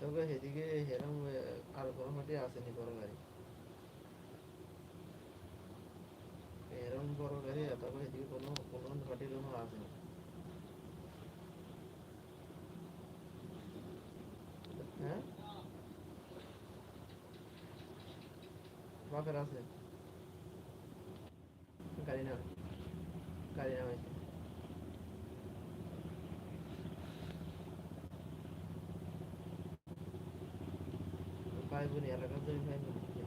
তবে সেদিকে সেরকম আর কোনো মাঠে আসেনি বড় গাড়ি, এরকম বড় গাড়ি তবে সেদিকে কোনো মাঠে কোনো আসেনি। হ্যাঁ, বাপের আছে গাড়ি না, গাড়ি নামাইছে পাইবনি, এলাকার জমি পাইবনি।